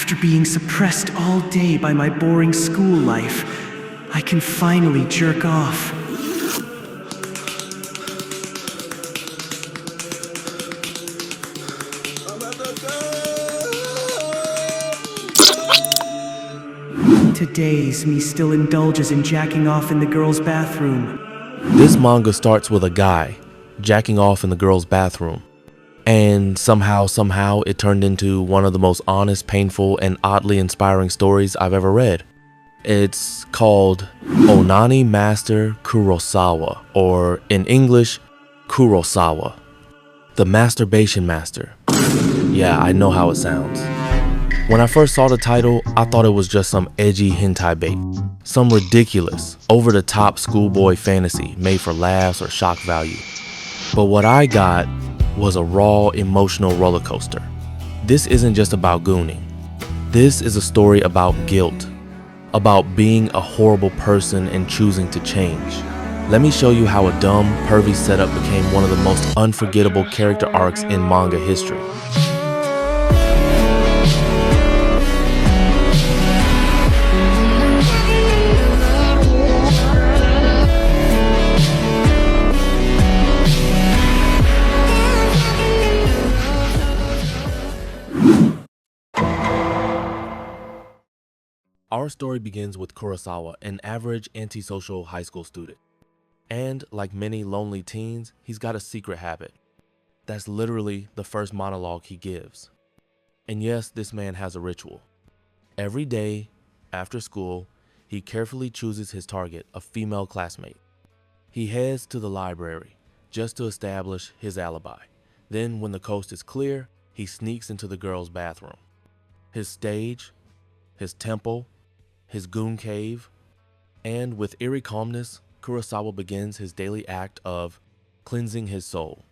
After being suppressed all day by my boring school life, I can finally jerk off. Today's me still indulges in jacking off in the girl's bathroom. This manga starts with a guy jacking off in the girl's bathroom. And somehow it turned into one of the most honest, painful, and oddly inspiring stories I've ever read. It's called Onani Master Kurosawa, or in English, Kurosawa. The Masturbation Master. Yeah, I know how it sounds. When I first saw the title, I thought it was just some edgy hentai bait. Some ridiculous, over-the-top schoolboy fantasy made for laughs or shock value. But what I got was a raw, emotional roller coaster. This isn't just about gooning. This is a story about guilt, about being a horrible person and choosing to change. Let me show you how a dumb, pervy setup became one of the most unforgettable character arcs in manga history. Our story begins with Kurosawa, an average antisocial high school student. And like many lonely teens, he's got a secret habit. That's literally the first monologue he gives. And yes, this man has a ritual. Every day, after school, he carefully chooses his target, a female classmate. He heads to the library, just to establish his alibi. Then, when the coast is clear, he sneaks into the girl's bathroom. His stage, his temple, his goon cave, and with eerie calmness, Kurosawa begins his daily act of cleansing his soul.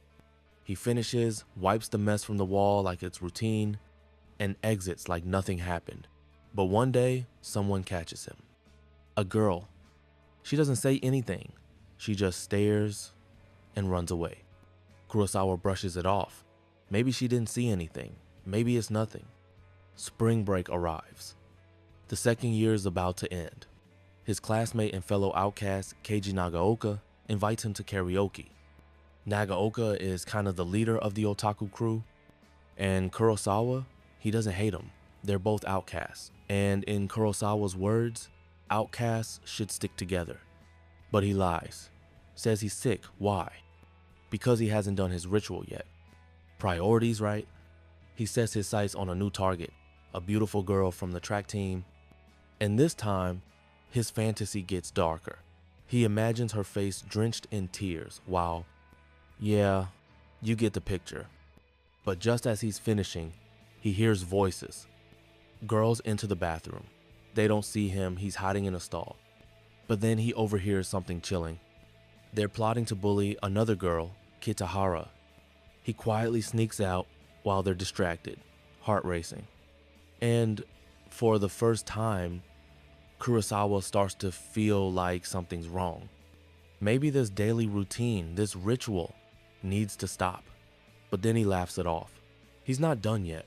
He finishes, wipes the mess from the wall like it's routine, and exits like nothing happened. But one day, someone catches him. A girl. She doesn't say anything. She just stares and runs away. Kurosawa brushes it off. Maybe she didn't see anything. Maybe it's nothing. Spring break arrives. The second year is about to end. His classmate and fellow outcast, Keiji Nagaoka, invites him to karaoke. Nagaoka is kind of the leader of the otaku crew, and Kurosawa, he doesn't hate him. They're both outcasts, and in Kurosawa's words, outcasts should stick together. But he lies. Says he's sick. Why? Because he hasn't done his ritual yet. Priorities, right? He sets his sights on a new target, a beautiful girl from the track team. And this time, his fantasy gets darker. He imagines her face drenched in tears while, yeah, you get the picture. But just as he's finishing, he hears voices. Girls enter the bathroom. They don't see him, he's hiding in a stall. But then he overhears something chilling. They're plotting to bully another girl, Kitahara. He quietly sneaks out while they're distracted, heart racing. And for the first time, Kurosawa starts to feel like something's wrong. Maybe this daily routine, this ritual, needs to stop. But then he laughs it off. He's not done yet.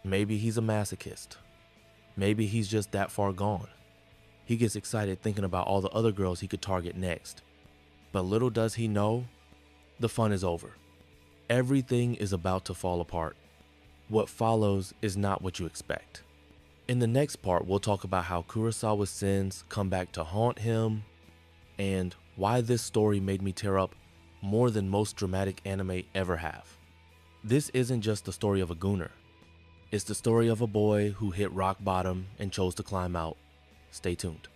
Maybe he's a masochist. Maybe he's just that far gone. He gets excited thinking about all the other girls he could target next. But little does he know, the fun is over. Everything is about to fall apart. What follows is not what you expect. In the next part, we'll talk about how Kurosawa's sins come back to haunt him, and why this story made me tear up more than most dramatic anime ever have. This isn't just the story of a gooner. It's the story of a boy who hit rock bottom and chose to climb out. Stay tuned.